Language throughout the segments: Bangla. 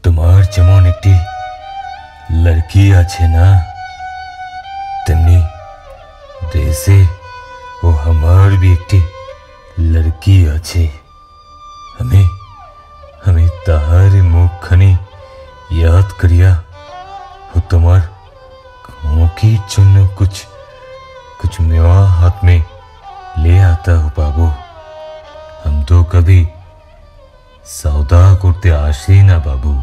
তোমার যেমন একটি লড়কি আছে না, তেমনি দেশে ও আমার भी একটি লড়কি আছে। আমি তাহার মুখখানি याद करिया वो तुम्हार की जন্য कुछ मेवा हाथ में ले आता हो बाबू। हम तो कभी सौदा करते आसे ना बाबू।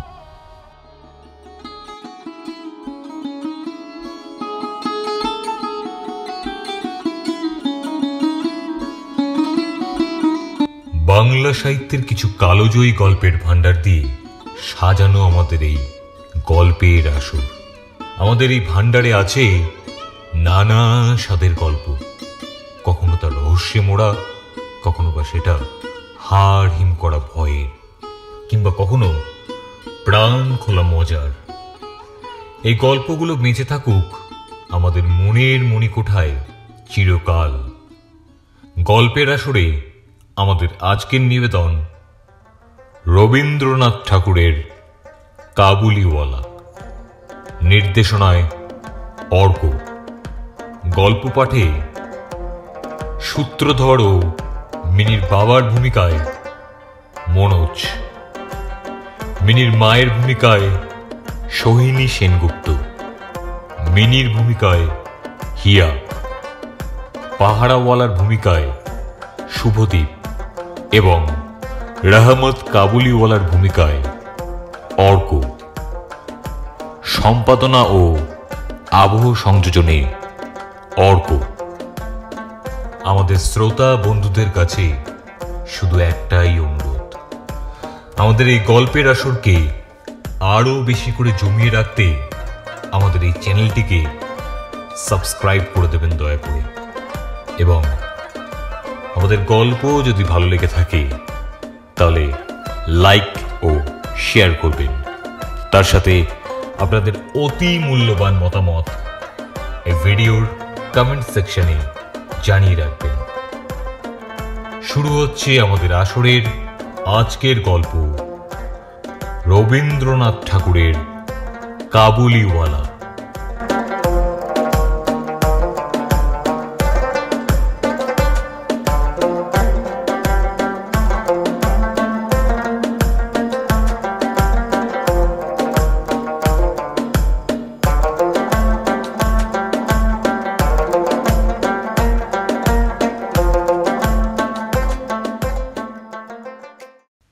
বাংলা সাহিত্যের কিছু কালোজয়ী গল্পের ভান্ডার দিয়ে সাজানো আমাদের এই গল্পের আসর। আমাদের এই ভান্ডারে আছে নানা স্বাদের গল্প, কখনো তা রহস্যে মোড়া, কখনো বা সেটা হাড় হিম করা ভয়ের, কিংবা কখনো প্রাণ খোলা মজার। এই গল্পগুলো বেঁচে থাকুক আমাদের মনের মণিকোঠায় চিরকাল। গল্পের আসরে আমাদের আজকের নিবেদন রবীন্দ্রনাথ ঠাকুরের কাবুলিওয়ালা। নির্দেশনায় অর্ক। গল্প পাঠে সূত্রধর ও মিনির বাবার ভূমিকায় মনোজ, মিনির মায়ের ভূমিকায় সোহিনী সেনগুপ্ত, মিনির ভূমিকায় হিয়া, পাহারাওয়ালার ভূমিকায় শুভদীপ এবং রহমত কাবুলিওয়ালার ভূমিকায় অর্ক। সম্পাদনা ও আবহ সংযোজনে অর্ক। আমাদের শ্রোতা বন্ধুদের কাছে শুধু একটাই অনুরোধ, আমাদের এই গল্পের আসরকে আরো বেশি করে জমিয়ে রাখতে আমাদের এই চ্যানেলটিকে সাবস্ক্রাইব করে দেবেন দয়া করে, এবং আমাদের গল্প যদি ভালো লেগে থাকে তাহলে লাইক ও শেয়ার করবেন। তার সাথে আপনাদের অতি মূল্যবান মতামত এই ভিডিওর কমেন্ট সেকশনে জানিয়ে রাখবেন। শুরু হচ্ছে আমাদের আসরের আজকের গল্প, রবীন্দ্রনাথ ঠাকুরের কাবুলিওয়ালা।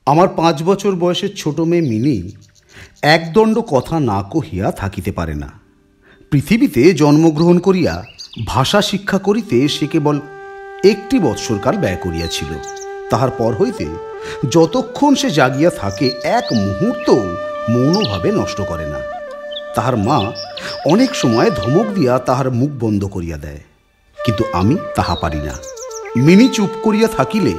আমার 5 বছর বয়সের ছোট মেয়ে মিনি একদণ্ড কথা না কহিয়া থাকিতে পারে না। পৃথিবীতে জন্মগ্রহণ করিয়া ভাষা শিক্ষা করিতে সে কেবল 1 বৎসরকাল ব্যয় করিয়াছিল। তাহার পর হইতে যতক্ষণ সে জাগিয়া থাকে এক মুহূর্ত মৌনভাবে নষ্ট করে না। তাহার মা অনেক সময় ধমক দিয়া তাহার মুখ বন্ধ করিয়া দেয়, কিন্তু আমি তাহা পারি না। মিনি চুপ করিয়া থাকিলে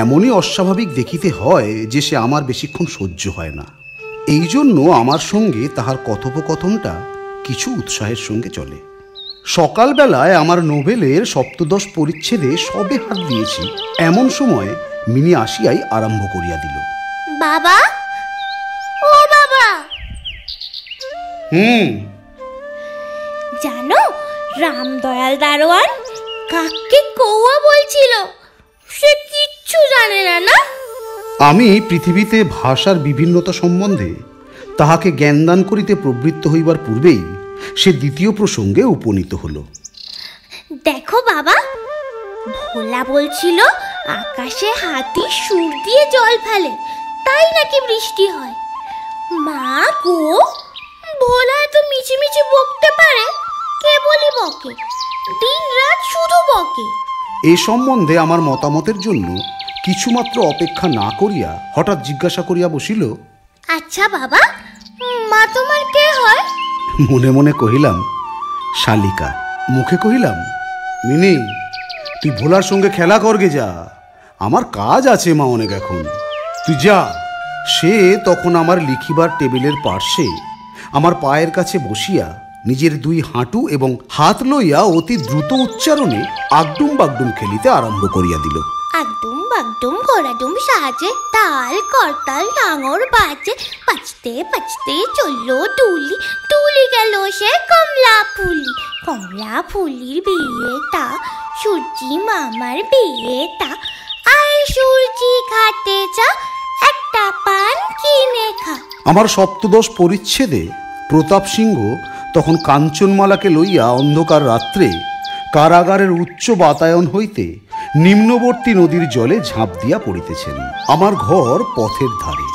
এমনই অস্বাভাবিক দেখিতে হয় যে সে আমার বেশিক্ষণ সহ্য হয় না। এই জন্য আমার সঙ্গে তাহার কথোপকথনটা কিছু উৎসাহের সঙ্গে চলে। সকালবেলায় আমার নোবেলের ৭ম পরিচ্ছেদে সবে হাত দিয়েছি, এমন সময় মিনি আসিয়াই আরম্ভ করিয়া দিল। বাবা, ও বাবা। জানো, রামদয়াল দারোয়ান কাককে কৌয়া বলছিল, সে কিচ্ছু জানে না। না, আমি পৃথিবীতে ভাষার বিভিন্নতা সম্বন্ধে তাহাকে জ্ঞানদান করিতে প্রবৃত্ত হইবার পূর্বেই সে দ্বিতীয় প্রসঙ্গে উপনীত হল। দেখো বাবা, ভোলা বলছিল আকাশে হাতি সুর দিয়ে জল ফেলে, তাই নাকি বৃষ্টি হয়। মা গো, ভোলা এত মিছিমিছি বকতে পারে? কেবলই বকে, দিন রাত শুধু বকে। এ সম্বন্ধে আমার মতামতের জন্য কিছুমাত্র অপেক্ষা না করিয়া হঠাৎ জিজ্ঞাসা করিয়া বসিল, আচ্ছা বাবা, মা তোমার কে হয়? মনে মনে কহিলাম, শালিকা। মুখে কহিলাম, মিনি, তুই ভোলার সঙ্গে খেলা করগে যা, আমার কাজ আছে মা অনেক এখন, তুই যা। সে তখন আমার লিখিবার টেবিলের পার্শ্বে আমার পায়ের কাছে বসিয়া নিজের 2 হাঁটু এবং হাত লইয়া অতি দ্রুত উচ্চারণে আগডুম বাগডুম খেলিতে আরম্ভ করিয়া দিল। আগডুম বাগডুম ঘোড়াডুম সাহায্যে তাল করতাল ডাঙর বাজে, 5 বাঁচতে বাঁচতে চললো তুলি, তুলি গেল সে কমলা ফুলি, কমলা ফুলির বিয়েটা, সূর্যি মামার বিয়েটা, আয় সূর্যি খাতে যা, একটা পান কিনে খা। আমার সপ্তদশ পরিচ্ছেদে প্রতাপ সিংহ তখন কাঞ্চনমালাকে লইয়া অন্ধকার রাত্রে কারাগারের উচ্চ বাতায়ন হইতে নিম্নবর্তী নদীর জলে ঝাঁপ দিয়া পড়িতেছেন। আমার ঘর পথের ধারে।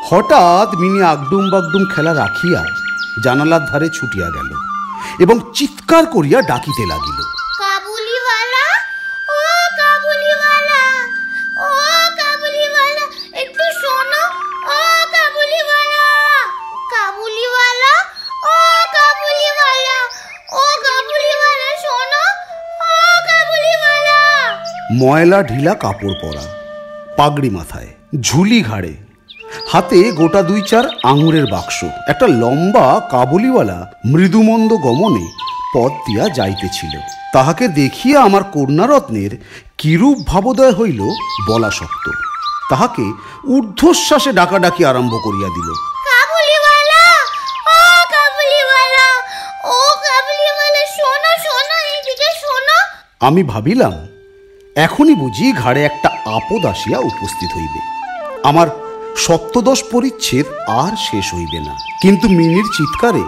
হঠাৎ মিনি আগডুম বাগডুম খেলা রাখিয়া জানালার ধারে ছুটিয়া গেল এবং চিৎকার করিয়া ডাকিতে লাগিল, কাবুলিওয়ালা, ও কাবুলিওয়ালা, ও কাবুলিওয়ালা, একটু শোনো, ও কাবুলিওয়ালা, কাবুলিওয়ালা, ও কাবুলিওয়ালা, ও কাবুলিওয়ালা, শোনো, ও কাবুলিওয়ালা। ময়লা ঢিলা কাপড় পরা, পাগড়ি মাথায়, ঝুলি ঘাড়ে, হাতে গোটা 2-4 আঙুরের বাক্স, একটা লম্বা কাবুলিওয়ালা মৃদুমন্দ গমনে পথ দিয়া যাইতেছিল। তাহাকে দেখিয়া আমার কন্যারত্নের কিরূপ ভাবোদয় হইল বলা শক্ত। তাহাকে ঊর্ধ্বশ্বাসে ডাকাডাকি আরম্ভ করিয়া দিল, কাবুলিওয়ালা, ও কাবুলিওয়ালা, ও কাবুলিওয়ালা, শোনো শোনো, এইদিকে শোনো। আমি ভাবিলাম এখনই বুঝি ঘাড়ে একটা আপদ আসিয়া উপস্থিত হইবে, আমার সপ্তদশ পরিচ্ছেদ আর শেষ হইবে না। কিন্তু মিনির চিৎকারে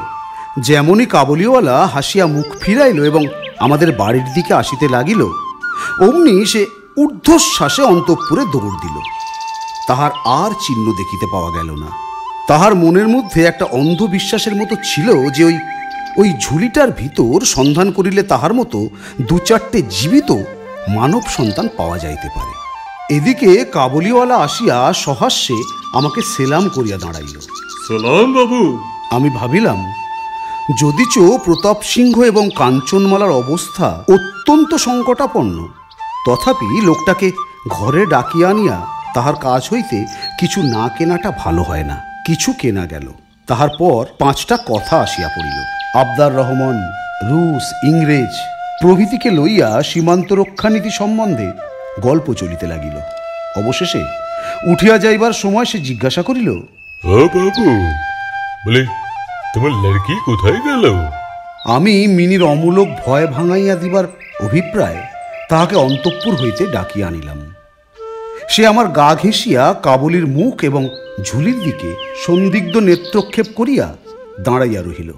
যেমনই কাবুলিওয়ালা হাসিয়া মুখ ফিরাইল এবং আমাদের বাড়ির দিকে আসিতে লাগিল, অমনি সে ঊর্ধ্বশ্বাসে অন্তঃপুরে দৌড় দিল। তাহার আর চিহ্ন দেখিতে পাওয়া গেল না। তাহার মনের মধ্যে একটা অন্ধবিশ্বাসের মতো ছিল যে ওই ঝুলিটার ভিতর সন্ধান করিলে তাহার মতো 2-4টে জীবিত মানব সন্তান পাওয়া যাইতে পারে। এদিকে কাবুলিওয়ালা আসিয়া সহাস্যে আমাকে সেলাম করিয়া দাঁড়াইল। সালাম বাবু। আমি ভাবিলাম যদিচ প্রতাপ সিংহ এবং কাঞ্চনমালার অবস্থা অত্যন্ত সংকটাপন্ন, তথাপি লোকটাকে ঘরে ডাকিয়া আনিয়া তাহার কাজ হইতে কিছু না কেনাটা ভালো হয় না। কিছু কেনা গেল। তাহার পর 5টা কথা আসিয়া পড়িল। আবদার রহমান, রুশ, ইংরেজ প্রভৃতিকে লইয়া সীমান্ত রক্ষানীতি সম্বন্ধে গল্প চলিতে লাগিল। অবশেষে উঠিয়া যাইবার সময় সে জিজ্ঞাসা করিল, ও বাবু, বলে তোমার লড়কি কোথায় গেল? আমি মিনির অমূলক ভয় ভাঙাইয়া দিবার অভিপ্রায় তাহাকে অন্তঃপুর হইতে ডাকিয়া আনিলাম। সে আমার গা ঘেঁষিয়া কাবুলির মুখ এবং ঝুলির দিকে সন্দিগ্ধ নেত্রক্ষেপ করিয়া দাঁড়াইয়া রহিল।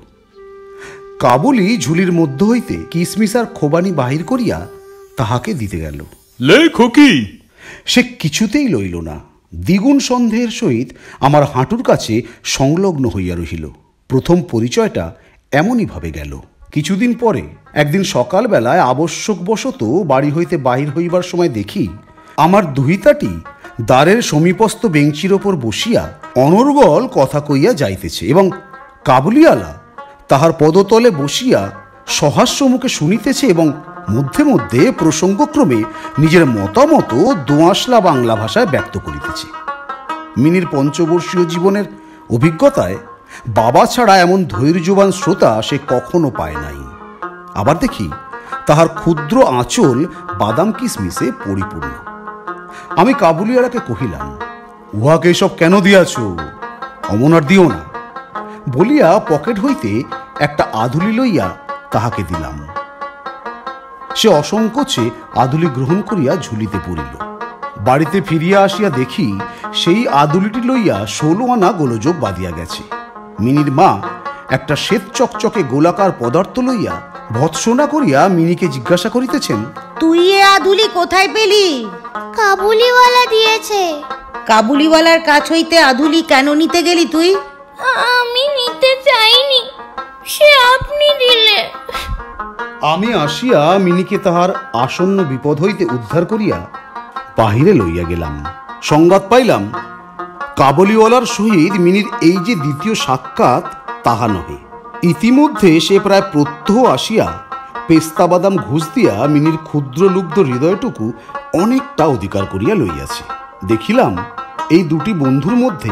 কাবুলি ঝুলির মধ্য হইতে কিসমিস আর খোবানি বাহির করিয়া তাহাকে দিতে গেল। লেখো কি? সে কিছুতেই লইল না। দ্বিগুণ সন্দেহের সহিত আমার হাঁটুর কাছে সংলগ্ন হইয়া রহিল। প্রথম পরিচয়টা এমনইভাবে গেল। কিছুদিন পরে একদিন সকালবেলায় আবশ্যকবশত বাড়ি হইতে বাহির হইবার সময় দেখি আমার দুহিতাটি দ্বারের সমীপস্থ বেঞ্চির ওপর বসিয়া অনর্গল কথা কইয়া যাইতেছে এবং কাবুলিওয়ালা তাহার পদতলে বসিয়া সহাস্য মুখে শুনিতেছে এবং মধ্যে মধ্যে প্রসঙ্গক্রমে নিজের মতামত দোঁয়াশলা বাংলা ভাষায় ব্যক্ত করিতেছে। মিনির পঞ্চবর্ষীয় জীবনের অভিজ্ঞতায় বাবা ছাড়া এমন ধৈর্যবান শ্রোতা সে কখনো পায় নাই। আবার দেখি তাহার ক্ষুদ্র আঁচল বাদাম কিসমিসে পরিপূর্ণ। আমি কাবুলিওয়ালাকে কহিলাম, উহাকে এসব কেন দিয়াছ? অমন আর দিও না বলিয়া পকেট হইতে একটা আধুলি লইয়া তাহাকে দিলাম। সে অসংকোচে আধুলি গ্রহণ করিয়া ঝুলিতে পড়িল। বাড়িতে ফিরিয়া আসিয়া দেখি সেই আধুলিটি লইয়া 16 আনা গোলযোগ বাঁধিয়া গেছে। মিনির মা একটা শ্বেত চকচকে গোলাকার পদার্থ লইয়া ভৎসনা করিয়া মিনিকে জিজ্ঞাসা করিতেছেন, তুই এ আধুলি কোথায় পেলি? কাবুলিওয়ালা দিয়েছে। কাবুলিওয়ালার কাছ হইতে আধুলি কেন নিতে গেলি তুই? আমি নিতে চাইনি, সে আপনি দিলে। আমি আসিয়া মিনিকে তাহার আসন্ন বিপদ হইতে উদ্ধার করিয়া বাহিরে লইয়া গেলাম। সংবাদ পাইলাম কাবুলিওয়ালার সহিত মিনির এই যে দ্বিতীয় সাক্ষাৎ তাহা নহে। ইতিমধ্যে সে প্রায় প্রত্যহ আসিয়া পেস্তা বাদাম ঘুষ দিয়া মিনির ক্ষুদ্র লুব্ধ হৃদয়টুকু অনেকটা অধিকার করিয়া লইয়াছে। দেখিলাম এই দুটি বন্ধুর মধ্যে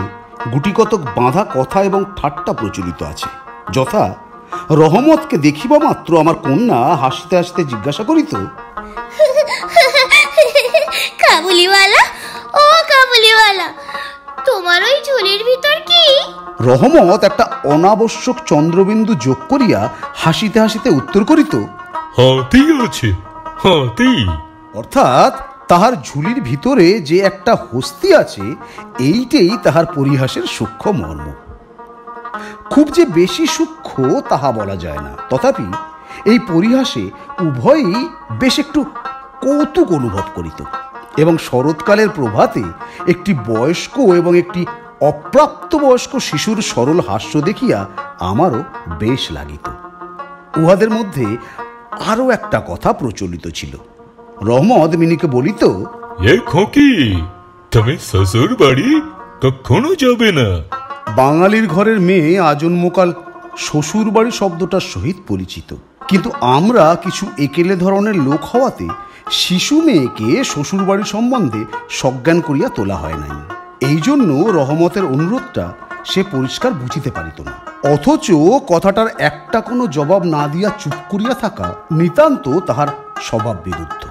গুটিকতক বাঁধা কথা এবং ঠাট্টা প্রচলিত আছে, যথা রহমতকে দেখিবা মাত্র আমার কন্যা হাসিতে হাসিতে জিজ্ঞাসা করিত, কাবুলিওয়ালা, ও কাবুলিওয়ালা, তোমার ওই ঝুলির ভিতর কি? রহমত একটা অনাবশ্যক চন্দ্রবিন্দু যোগ করিয়া হাসিতে হাসিতে উত্তর করিত, হাতি আছে, হাতি। অর্থাৎ তাহার ঝুলির ভিতরে যে একটা হস্তি আছে, এইটাই তাহার পরিহাসের সূক্ষ্ম মর্ম। খুব যে বেশি সূক্ষ্ম তাহা বলা যায় না, তথাপি এই পরিহাসে উভয়ই বেশ একটু কৌতুক অনুভব করিত এবং শরৎকালের প্রভাতে একটি বয়স্ক এবং একটি অপ্রাপ্তবয়স্ক শিশুর সরল হাস্য দেখিয়া আমারও বেশ লাগিত। উহাদের মধ্যে আরও একটা কথা প্রচলিত ছিল। রহমত মিনিকে বলিত, এ খোকি, তুমি শ্বশুর বাড়ি কখনো যাবে না। বাঙালির ঘরের মেয়ে আজন্মকাল শ্বশুর বাড়ি শব্দটার সহিত পরিচিত, কিন্তু আমরা কিছু একেলে ধরনের লোক হওয়াতে শিশু মেয়েকে শ্বশুর বাড়ি সম্বন্ধে সজ্ঞান করিয়া তোলা হয় নাই। এই জন্য রহমতের অনুরোধটা সে পরিষ্কার বুঝিতে পারিত না, অথচ কথাটার একটা কোনো জবাব না দিয়া চুপ করিয়া থাকা নিতান্ত তাহার স্বভাব বিরুদ্ধ।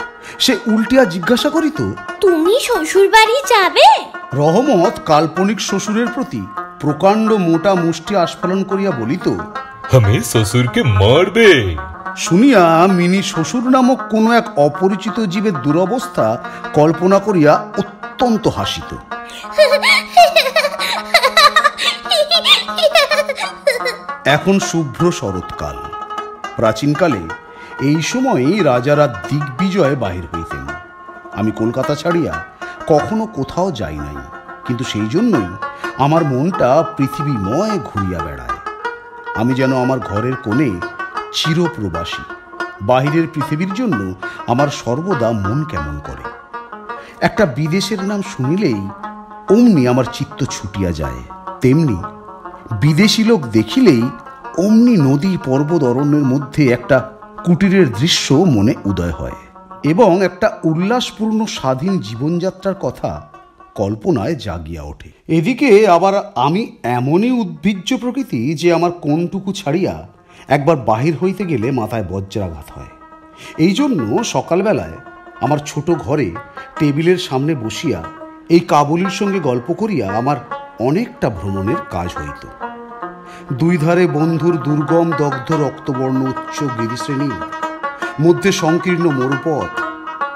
সে উল্টিয়া জিজ্ঞাসা করিত, তুমি শ্বশুর বাড়ি যাবে? রহমত কাল্পনিক শ্বশুরের প্রতি প্রকাণ্ড মোটা মুষ্টি আস্ফালন করিয়া বলিত, আমি শ্বশুরকে মারবে। শুনিয়া মিনি শ্বশুর নামক কোনো এক অপরিচিত জীবের দুরবস্থা কল্পনা করিয়া অত্যন্ত হাসিত। এখন শুভ্র শরৎকাল। প্রাচীনকালে এই সময়ই রাজারা দিগ্বিজয়ে বাহির হইতেন। আমি কলকাতা ছাড়িয়া কখনো কোথাও যাই নাই, কিন্তু সেই জন্যই আমার মনটা পৃথিবীময় ঘুরিয়া বেড়ায়। আমি যেন আমার ঘরের কোণে চিরপ্রবাসী। বাহিরের পৃথিবীর জন্য আমার সর্বদা মন কেমন করে। একটা বিদেশের নাম শুনিলেই অমনি আমার চিত্ত ছুটিয়া যায়, তেমনি বিদেশি লোক দেখিলেই অমনি নদী পর্বত অরণ্যের মধ্যে একটা কুটিরের দৃশ্য মনে উদয় হয় এবং একটা উল্লাসপূর্ণ স্বাধীন জীবনযাত্রার কথা কল্পনায় জাগিয়া ওঠে। এদিকে আবার আমি এমনই উদ্ভিজ্জ প্রকৃতি যে আমার কোনটুকু ছাড়িয়া একবার বাহির হইতে গেলে মাথায় বজ্রাঘাত হয়। এই জন্য সকালবেলায় আমার ছোট ঘরে টেবিলের সামনে বসিয়া এই কাবুলির সঙ্গে গল্প করিয়া আমার অনেকটা ভ্রমণের কাজ হইত। দুই ধারে বন্ধুর দুর্গম দগ্ধ রক্তবর্ণ উচ্চ গিরিশ্রেণী, মধ্যে সংকীর্ণ মরুপথ,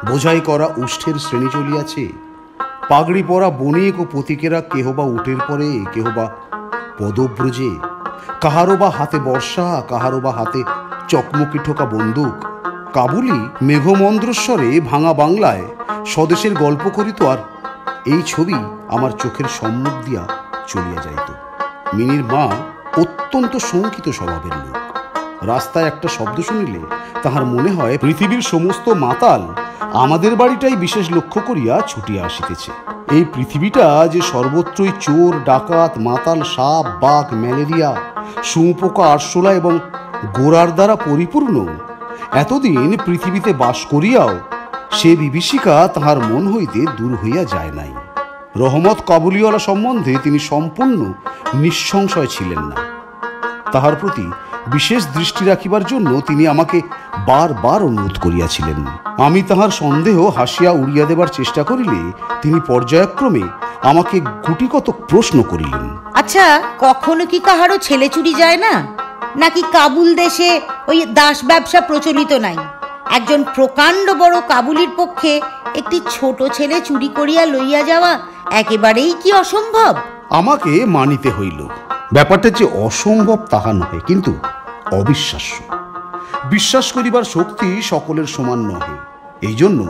বোঝাই করা উষ্ঠের শ্রেণী চলিয়াছে। পাগড়ি পরা বণিক ও পথিকেরা কেহ বা উটের পরে, কেহ বা পদব্রজে, কাহারো বা হাতে বর্ষা, কাহারো বা হাতে চকমকি ঠোকা বন্দুক। কাবুলি মেঘমন্দ্রস্বরে ভাঙা বাংলায় স্বদেশের গল্প করিত, আর এই ছবি আমার চোখের সম্মুখ দিয়া চলিয়া যাইত। মিনির মা অত্যন্ত শঙ্কিত স্বভাবের লোক। রাস্তায় একটা শব্দ শুনিলে তাহার মনে হয় পৃথিবীর সমস্ত মাতাল আমাদের বাড়িটাই বিশেষ লক্ষ্য করিয়া ছুটিয়া আসিতেছে। এই পৃথিবীটা যে সর্বত্রই চোর, ডাকাত, মাতাল, সাপ, বাঘ, ম্যালেরিয়া, শুঁয়োপোকা, আরশোলা এবং গোড়ার দ্বারা পরিপূর্ণ, এতদিন পৃথিবীতে বাস করিয়াও সে বিভীষিকা তাহার মন হইতে দূর হইয়া যায় নাই। রহমত কাবুলিওয়ালা সম্বন্ধে তিনি সম্পূর্ণ নিঃসংশয় ছিলেন না। তাহার প্রতি বিশেষ দৃষ্টি রাখিবার জন্য তিনি আমাকে বারবার অনুরোধ করিয়াছিলেন। আমি তাহার সন্দেহ হাসিয়া উড়িয়া দেবার চেষ্টা করিলে তিনি পর্যায়ক্রমে আমাকে গুটিকত প্রশ্ন করিলেন। আচ্ছা, কখনো কি কাহারও ছেলে চুরি যায় না? নাকি কাবুল দেশে ওই দাস ব্যবসা প্রচলিত নাই? একজন প্রকাণ্ড বড় কাবুলির পক্ষে একটি ছোট ছেলে চুরি করিয়া লইয়া যাওয়া একেবারেই কি অসম্ভব? আমাকে মানিতে হইল ব্যাপারটা যে অসম্ভব তাহা নহে, কিন্তু অবিশ্বাস্য। বিশ্বাস করিবার শক্তি সকলের সমান নহে। এই জন্য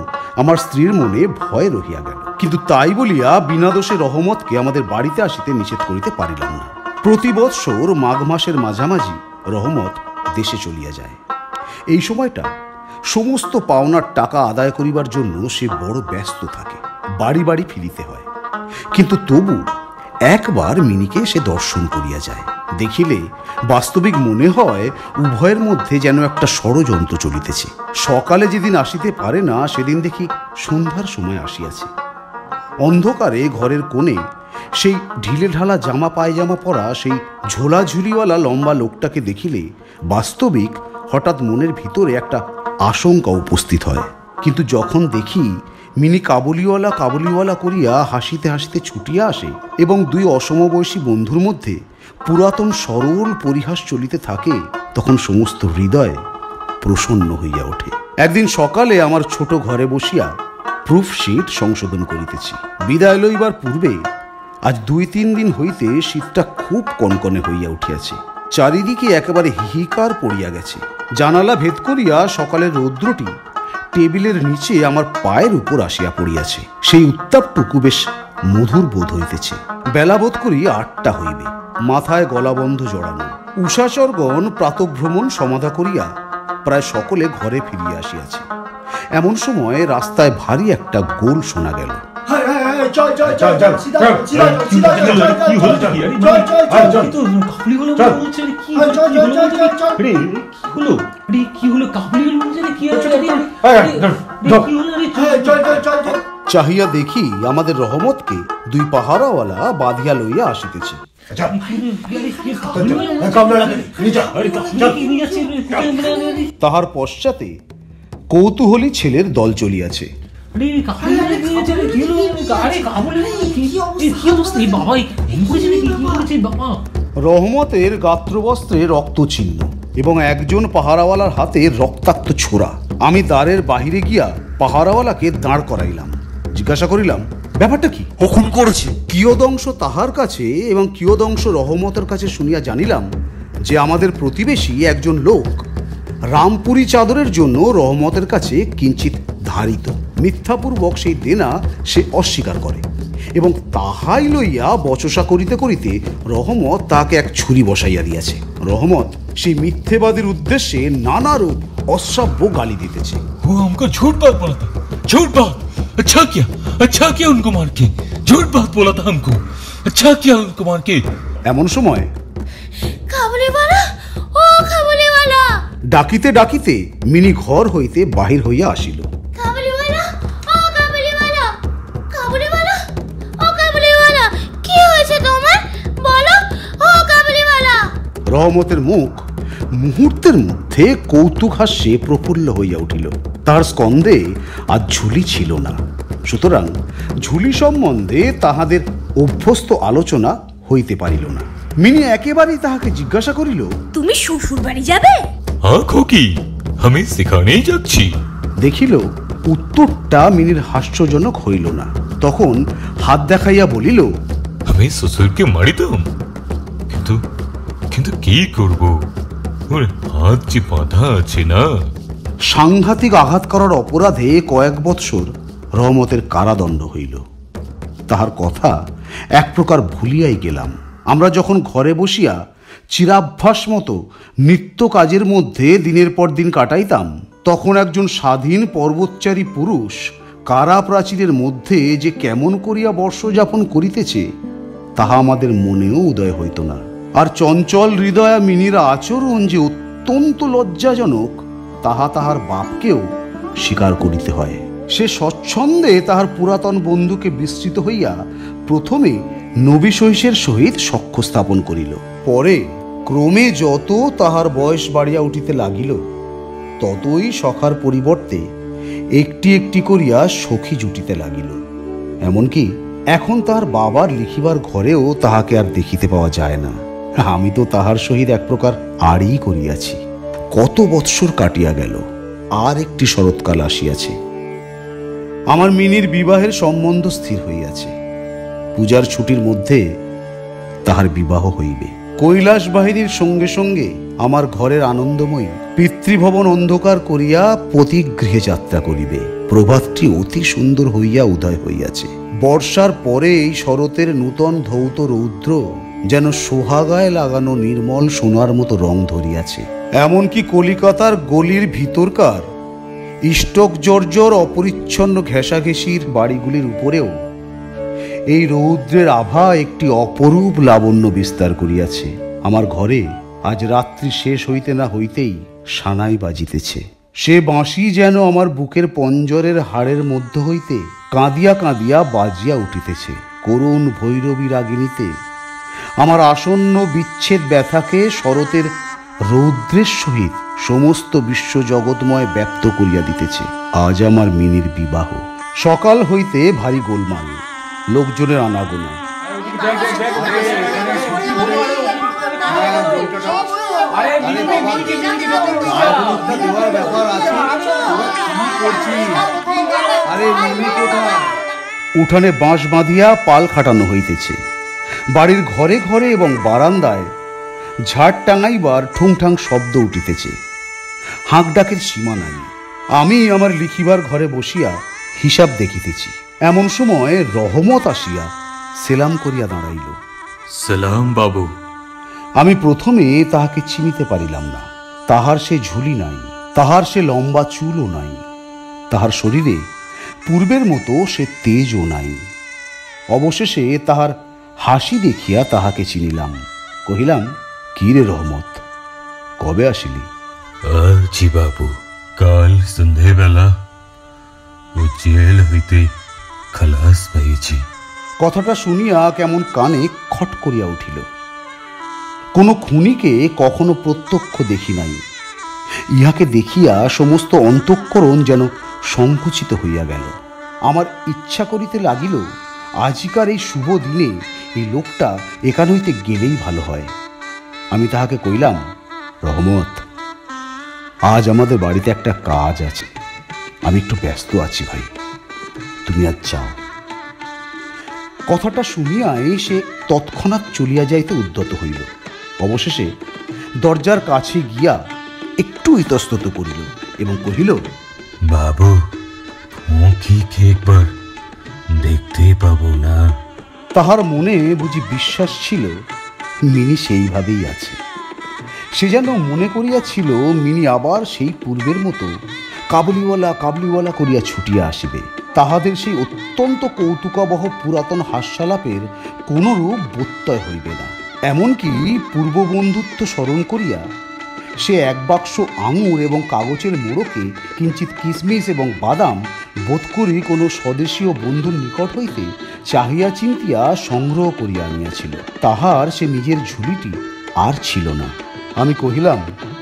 আমার স্ত্রীর মনে ভয় রহিয়া গেল, কিন্তু তাই বলিয়া বিনা দোষে রহমতকে আমাদের বাড়িতে আসিতে নিষেধ করিতে পারিলাম না। প্রতি বৎসর মাঘ মাসের মাঝামাঝি রহমত দেশে চলিয়া যায়। এই সময়টা সমস্ত পাওনার টাকা আদায় করিবার জন্য সে বড় ব্যস্ত থাকে। বাড়ি বাড়ি ফিরিতে হয়, কিন্তু তবু একবার মিনিকে সে দর্শন করিয়া যায়। দেখিলে বাস্তবিক মনে হয় উভয়ের মধ্যে যেন একটা ষড়যন্ত্র চলিতেছে। সকালে যেদিন আসিতে পারে না, সেদিন দেখি সন্ধ্যার সময় আসিয়াছে। অন্ধকারে ঘরের কোণে সেই ঢিলে ঢালা জামা পায়জামা পরা সেই ঝোলাঝুলিওয়ালা লম্বা লোকটাকে দেখিলে বাস্তবিক হঠাৎ মনের ভিতরে একটা আশঙ্কা উপস্থিত হয়। কিন্তু যখন দেখি মিনি কাবুলিওয়ালা করিয়া হাসিতে হাসিতে ছুটিয়া আসে এবং দুই অসমবয়সী বন্ধুর মধ্যে পুরাতন সরল পরিহাস চলিতে থাকে, তখন সমস্ত হৃদয় প্রসন্ন হইয়া ওঠে। একদিন সকালে আমার ছোট ঘরে বসিয়া প্রুফশিট সংশোধন করিতেছি। বিদায় লইবার পূর্বে আজ 2-3 দিন হইতে শীতটা খুব কনকনে হইয়া উঠিয়াছে। চারিদিকে একেবারে হিহিকার পড়িয়া গেছে। জানালা ভেদ করিয়া সকালের রৌদ্রটি টেবিলের নিচে আমার পায়ের উপর আসিয়া পড়িয়াছে। সেই উত্তাপটুকু বেশ মধুর বোধ হইতেছে। বেলা বোধ করি 8টা হইবে। মাথায় গলাবন্ধ জড়ানো। উষাচরগণ প্রাতঃভ্রমণ সমাধা করিয়া প্রায় সকলে ঘরে ফিরিয়া আসিয়াছে। এমন সময় রাস্তায় ভারী একটা গোল শোনা গেল। চাহিয়া দেখি আমাদের রহমতকে 2 পাহারাওয়ালা বাঁধিয়া লইয়া আসিতেছে। তাহার পশ্চাতে কৌতূহলী ছেলের দল চলিয়াছে। রহমতের গাত্রবস্ত্রে রক্ত চিহ্ন এবং একজন পাহারাওয়ালার হাতে রক্তাক্ত ছোরা। আমি দ্বারের বাহিরে গিয়া পাহারাওয়ালাকে দাঁড় করাইলাম। জিজ্ঞাসা করিলাম, ব্যাপারটা কি? কখন করেছে? কিয়দংশ তাহার কাছে এবং কিয়দংশ রহমতের কাছে শুনিয়া জানিলাম যে আমাদের প্রতিবেশী একজন লোক রামপুরি চাদরের জন্য রহমতের কাছে কিঞ্চিত ধারিত। মিথ্যাপূর্বক সেই দেনা সে অস্বীকার করে এবং তাহাই লইয়া বচসা করিতে করিতে রহমত তাকে এক ছুরি বসাইয়া দিয়াছে। রহমত সেই মিথ্যেবাদীর উদ্দেশ্যে নানারূপ অশ্রাব্য গালি দিতেছে। वो हमको झूठ बात बोला था, झूठ बात। अच्छा किया उनको मार के, झूठ बात बोला था हमको, अच्छा किया उनको मार के। এমন সময় কাবুলিওয়ালা, ও কাবুলিওয়ালা, ডাকিতে ডাকিতে মিনি ঘর হইতে বাহির হইয়া আসিল। কাবুলিওয়ালা, ও কাবুলিওয়ালা, কাবুলিওয়ালা, ও কাবুলিওয়ালা, কি হয়েছে তোমার? বলো, ও কাবুলিওয়ালা। রহমতের মুখ মুহূর্তের মধ্যে কৌতুক হাস্যে প্রফুল্ল হইয়া উঠিল। তার স্কন্ধে আর ঝুলি ছিল না, সুতরাং ঝুলি সম্বন্ধে তাহাদের অভ্যস্ত আলোচনা হইতে পারিল না। মিনি একেবারেই তাহাকে জিজ্ঞাসা করিল, তুমি শ্বশুর বাড়ি যাবে? हाँ खोकी, हमें सिखाने যাচ্ছি। দেখিল উত্তরটা মিনির হাস্যজনক হইল না। তখন হাত দেখাইয়া বলিল, আমি শ্বশুরকে মারিতাম, কিন্তু কিন্তু কি করব, ওর হাত যে বাঁধা আছে না। সাংঘাতিক আঘাত করার অপরাধে কয়েক বৎসর রহমতের কারাদণ্ড হইল। তাহার কথা এক প্রকার ভুলিয়াই গেলাম। আমরা যখন ঘরে বসিয়া চিরাভ্যাস মতো নিত্য কাজের মধ্যে দিনের পর দিন কাটাইতাম, তখন একজন স্বাধীন পর্বতচারী পুরুষ কারা প্রাচীরের মধ্যে যে কেমন করিয়া বর্ষযাপন করিতেছে তাহা আমাদের মনেও উদয় হইত না। আর চঞ্চল হৃদয়া মিনির আচরণ যে অত্যন্ত লজ্জাজনক তাহা তাহার বাপকেও স্বীকার করিতে হয়। সে স্বচ্ছন্দে তাহার পুরাতন বন্ধুকে বিস্তৃত হইয়া প্রথমে নবীশৈশের সহিত সখ্য স্থাপন করিল। পরে ক্রমে যত তাহার বয়স বাড়িয়া উঠিতে লাগিল, ততই সখার পরিবর্তে একটি একটি করিয়া সখী জুটিতে লাগিল। এমনকি এখন তাহার বাবার লিখিবার ঘরেও তাহাকে আর দেখিতে পাওয়া যায় না। আমি তো তাহার সহিত এক প্রকার আড়ই করিয়াছি। কত বৎসর কাটিয়া গেল, আর একটি শরৎকাল আসিয়াছে। আমার মিনির বিবাহের সম্বন্ধ স্থির হইয়াছে। পূজার ছুটির মধ্যে তাহার বিবাহ হইবে। কৈলাস বাহিনীর সঙ্গে সঙ্গে আমার ঘরের আনন্দময়ী পিতৃভবন অন্ধকার করিয়া পতিগৃহে যাত্রা করিবে। প্রভাতটি অতি সুন্দর হইয়া উদয় হইয়াছে। বর্ষার পরে এই শরতের নূতন ধৌত রৌদ্র যেন সোহাগায় লাগানো নির্মল সোনার মতো রং ধরিয়াছে। এমনকি কলিকাতার গলির ভিতরকার ইষ্টক জর্জর অপরিচ্ছন্ন ঘেঁষাঘেঁষির বাড়িগুলির উপরেও এই রৌদ্রের আভা একটি অপরূপ লাবণ্য বিস্তার করিয়াছে। আমার ঘরে আজ রাত্রি শেষ হইতে না হইতেই সানাই বাজিতেছে। সে বাঁশি যেন আমার বুকের পঞ্জরের হাড়ের মধ্য হইতে কাঁদিয়া কাঁদিয়া বাজিয়া উঠিতেছে। করুণ ভৈরবী রাগিনীতে আমার আসন্ন বিচ্ছেদ ব্যথাকে শরতের রৌদ্রের সহিত সমস্ত বিশ্ব জগৎময় ব্যপ্ত করিয়া দিতেছে। আজ আমার মিনির বিবাহ। সকাল হইতে ভারী গোলমাল, লোকজনের আনাগোনা। উঠানে বাঁশ বাঁধিয়া পাল খাটানো হইতেছে। বাড়ির ঘরে ঘরে এবং বারান্দায় ঝাড় টাঙাইবার ঠুংঠাং শব্দ উঠিতেছে। হাঁক ডাকের সীমা নাই। আমি আমার লিখিবার ঘরে বসিয়া হিসাব দেখিতেছি। এমন সময় রহমত আসিয়া সেলাম করিয়া দাঁড়াইল। সালাম বাবু। আমি প্রথমে তাহাকে চিনিতে পারিলাম না। তাহার সে ঝুলি নাই, তাহার সে লম্বা চুলও নাই, তাহার শরীরে পূর্বের মতো সে তেজও নাই। অবশেষে তাহার হাসি দেখিয়া তাহাকে চিনিলাম। কহিলাম, কি রে রহমত, কবে আসিলি? জি বাবু, কাল সন্ধ্যেবেলা ও জেল হইতে খালাস পাইছি। কথাটা শুনিয়া কেমন কানে খট করিয়া উঠিল। কোনো খুনিকে কখনো প্রত্যক্ষ দেখি নাই। ইহাকে দেখিয়া সমস্ত অন্তঃকরণ যেন সংকুচিত হইয়া গেল। আমার ইচ্ছা করিতে লাগিল, আজিকার এই শুভ দিনে এই লোকটা এখান হইতে গেলেই ভালো হয়। আমি তাহাকে কইলাম, রহমত, আজ আমাদের বাড়িতে একটা কাজ আছে, আমি একটু ব্যস্ত আছি ভাই, তুমি আজ যাও। কথাটা শুনিয়াই সে তৎক্ষণাৎ চলিয়া যাইতে উদ্যত হইল। অবশেষে দরজার কাছে গিয়া একটু ইতস্তত করিল এবং কহিল, বাবু, মুখিক একবার দেখতে পাবো না? তাহার মনে বুঝি বিশ্বাস ছিল মিনি সেইভাবেই আছে। সে যেন মনে করিয়াছিল মিনি আবার সেই পূর্বের মতো কাবুলিওয়ালা কাবুলিওয়ালা করিয়া ছুটিয়া আসিবে। তাহাদের সেই অত্যন্ত কৌতুকাবহ পুরাতন হাস্যালাপের কোনরূপ ব্যত্যয় হইবে না। এমনকি পূর্ব বন্ধুত্ব স্মরণ করিয়া সে এক বাক্স আঙুর এবং কাগজের মোড়কে কিঞ্চিত কিশমিশ এবং বাদাম বোধ করি কোনো স্বদেশীয় বন্ধুর নিকট হইতে চাহিয়া চিন্তিয়া সংগ্রহ করিয়া আনিয়াছিল। তাহার সে নিজের ঝুলিটি আর ছিল না। আমি কহিলাম,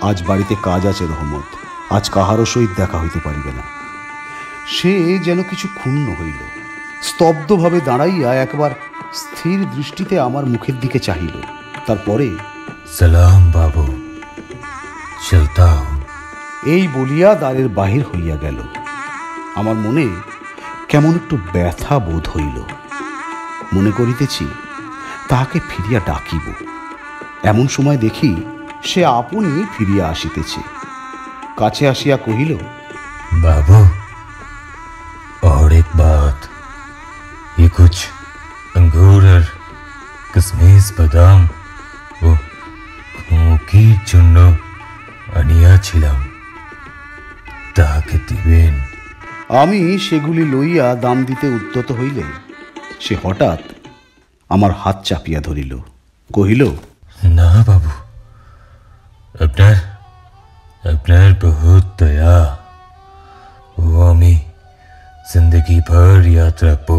আজ বাড়িতে কাজ আছে রহমত, আজ কাহারও সহিত দেখা হইতে পারিবে না। সে যেন কিছু ক্ষুণ্ণ হইল। স্তব্ধভাবে দাঁড়াইয়া একবার স্থির দৃষ্টিতে আমার মুখের দিকে চাহিল। তারপরে, সালাম বাবু, চলতা হুঁ, এই বলিয়া দ্বারের বাহির হইয়া গেল। আমার মনে কেমন একটু ব্যথা বোধ হইল। মনে করিতেছি তাহাকে ফিরিয়া ডাকিব। এমন সময় দেখি সে আপনি ফিরিয়া আসিতেছে। কাছে আসিয়া কহিল, बाबू, और एक बात, ये कुछ अंगूर और किशमिश बादाम ও মুখির জন্য আনিয়াছিলাম, তাহাকে দিবেন? আমি সেগুলি লইয়া দাম দিতে উদ্যত হইলে সে হঠাৎ আমার হাত চাপিয়া ধরিল। কহিল, না বাবু, আপনার আপনার বহুত দয়া, ও আমি জিন্দগি ভর ইয়াদ রাখবো।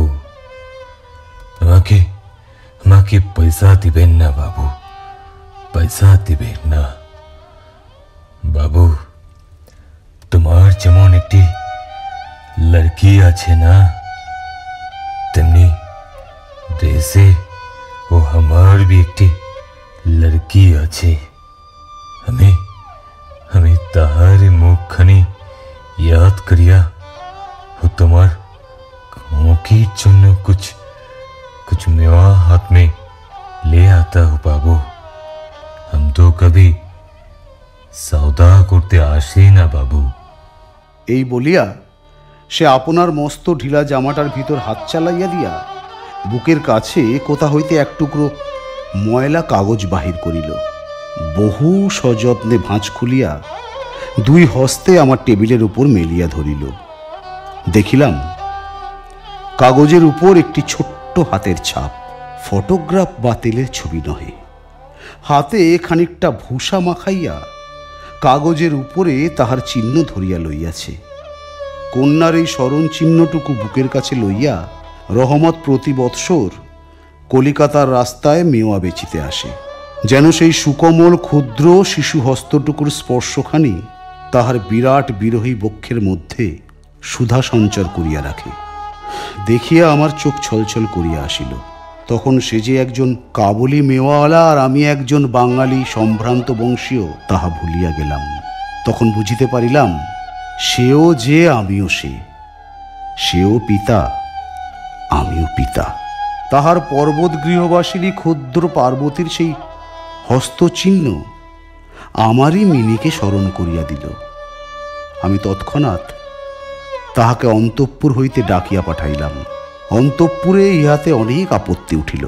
আমাকে আমাকে পয়সা দিবেন না বাবু, পয়সা দিবেন না। বাবু, তোমার যেমন একটি লড়কি আছে না, তেমনি দেশে ও আমার भी একটি লড়কি আছে। আমি তাহার মুখখানি याद करिया वो तुम्हार मुखीर जন্য कुछ मेवा हाथ में ले आता हूँ बाबू। हम तो कभी सौदा করতে আসি না বাবু। এই বলিয়া সে আপনার মস্ত ঢিলা জামাটার ভিতর হাত চালাইয়া দিয়া বুকের কাছে কোথা হইতে এক টুকরো ময়লা কাগজ বাহির করিল। বহু সযত্নে ভাঁজ খুলিয়া দুই হস্তে আমার টেবিলের উপর মেলিয়া ধরিল। দেখিলাম কাগজের উপর একটি ছোট্ট হাতের ছাপ, ফটোগ্রাফ বা তেলের ছবি নহে। হাতে খানিকটা ভূষা মাখাইয়া কাগজের উপরে তাহার চিহ্ন ধরিয়া লইয়াছে। কন্যার এই স্মরণ চিহ্নটুকু বুকের কাছে লইয়া রহমত প্রতি বৎসর কলিকাতার রাস্তায় মেওয়া বেচিতে আসে, যেন সেই সুকোমল ক্ষুদ্র শিশু হস্তটুকুর স্পর্শখানি তাহার বিরাট বিরোহী বক্ষের মধ্যে সুধা সঞ্চার করিয়া রাখে। দেখিয়া আমার চোখ ছলছল করিয়া আসিল। তখন সে যে একজন কাবুলি মেওয়াওয়ালা আর আমি একজন বাঙালি সম্ভ্রান্ত বংশীয় তাহা ভুলিয়া গেলাম। তখন বুঝিতে পারিলাম সেও যে আমিও সে, সেও পিতা আমিও পিতা। তাহার পর্বত গৃহবাসিনী ক্ষুদ্র পার্বতীর সেই হস্তচিহ্ন আমারই মিনিকে স্মরণ করিয়া দিল। আমি তৎক্ষণাৎ তাহাকে অন্তঃপুর হইতে ডাকিয়া পাঠাইলাম। অন্তঃপুরে ইহাতে অনেক আপত্তি উঠিল,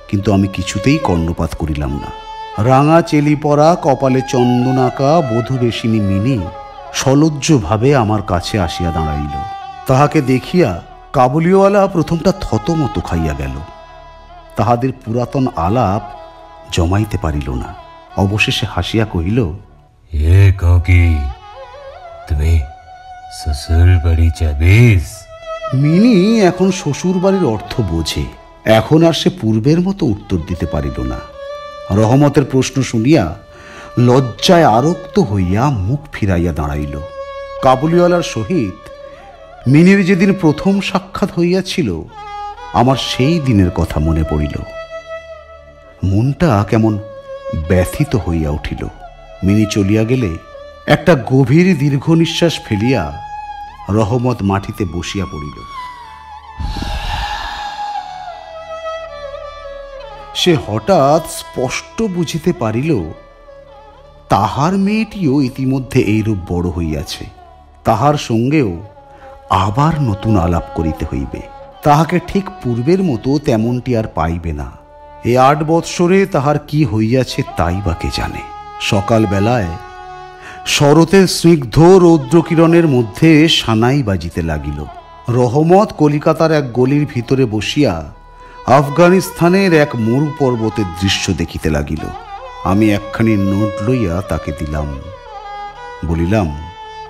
কিন্তু আমি কিছুতেই কর্ণপাত করিলাম না। রাঙা চেলি পরা, কপালে চন্দনাকা বধূবেশিনী মিনি সলজ্জভাবে আমার কাছে আসিয়া দাঁড়াইল। তাহাকে দেখিয়া কাবুলিওয়ালা প্রথমটা থতমত খাইয়া গেল। তাহাদের পুরাতন আলাপ জমাইতে পারিল না। অবশেষে হাসিয়া কহিল, এ কাকি, তুমি শ্বশুর বাড়ি যাবিস? মিনি এখন শ্বশুর বাড়ির অর্থ বোঝে। এখন আর সে পূর্বের মতো উত্তর দিতে পারিল না। রহমতের প্রশ্ন শুনিয়া লজ্জায় আরক্ত হইয়া মুখ ফিরাইয়া দাঁড়াইল। কাবুলিওয়ালার সহিত মিনির যেদিন প্রথম সাক্ষাৎ হইয়াছিল, আমার সেই দিনের কথা মনে পড়িল। মনটা কেমন ব্যথিত হইয়া উঠিল। মিনি চলিয়া গেলে একটা গভীর দীর্ঘ নিঃশ্বাস ফেলিয়া রহমত মাটিতে বসিয়া পড়িল। সে হঠাৎ স্পষ্ট বুঝিতে পারিল তাহার মেয়েটিও ইতিমধ্যে এইরূপ বড় হইয়াছে। তাহার সঙ্গেও আবার নতুন আলাপ করিতে হইবে। তাহাকে ঠিক পূর্বের মতো তেমনটি আর পাইবে না। এই 8 বৎসরে তাহার কি হইয়াছে তাই বা কে জানে। সকাল বেলায় শরতের স্নিগ্ধ রৌদ্রকিরণের মধ্যে সানাই বাজিতে লাগিল। রহমত কলিকাতার এক গলির ভিতরে বসিয়া আফগানিস্তানের এক মরু পর্বতের দৃশ্য দেখিতে লাগিল। আমি একখানি নোট লইয়া তাকে দিলাম। বলিলাম,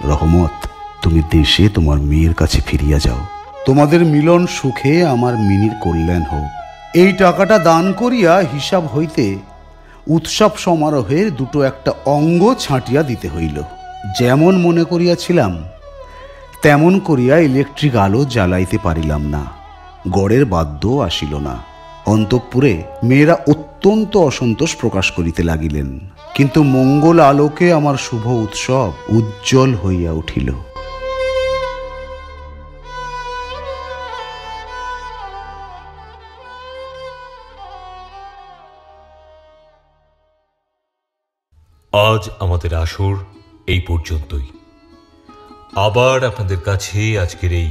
রহমত, তুমি দেশে তোমার মেয়ের কাছে ফিরিয়া যাও। তোমাদের মিলন সুখে আমার মিনির কল্যাণ হোক। এই টাকাটা দান করিয়া হিসাব হইতে উৎসব সমারোহের দুটো একটা অঙ্গ ছাঁটিয়া দিতে হইল। যেমন মনে করিয়াছিলাম তেমন করিয়া ইলেকট্রিক আলো জ্বালাইতে পারিলাম না। গড়ের বাদ্য আসিল না। অন্তঃপুরে মেয়েরা অত্যন্ত অসন্তোষ প্রকাশ করিতে লাগিলেন, কিন্তু মঙ্গল আলোকে আমার শুভ উৎসব উজ্জ্বল হইয়া উঠিল। আজ আমাদের আসর এই পর্যন্তই। আবার আপনাদের কাছে আজকের এই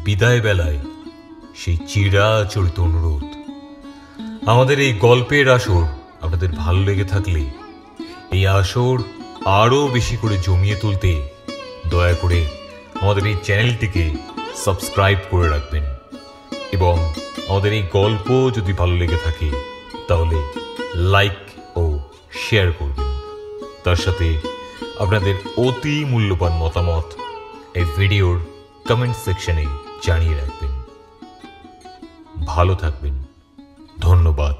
বিদায় বেলায় সেই চিরাচরিত অনুরোধ, আমাদের এই গল্পের আসর আপনাদের ভালো লেগে থাকলে এই আসর আরও বেশি করে জমিয়ে তুলতে দয়া করে আমাদের এই চ্যানেলটিকে সাবস্ক্রাইব করে রাখবেন, এবং আমাদের এই গল্প যদি ভালো লেগে থাকে তাহলে লাইক ও শেয়ার করবেন। তার সাথে আপনাদের অতি মূল্যবান মতামত এই ভিডিওর কমেন্ট সেকশনে জানিয়ে রাখবেন। ভালো থাকবেন। ধন্যবাদ।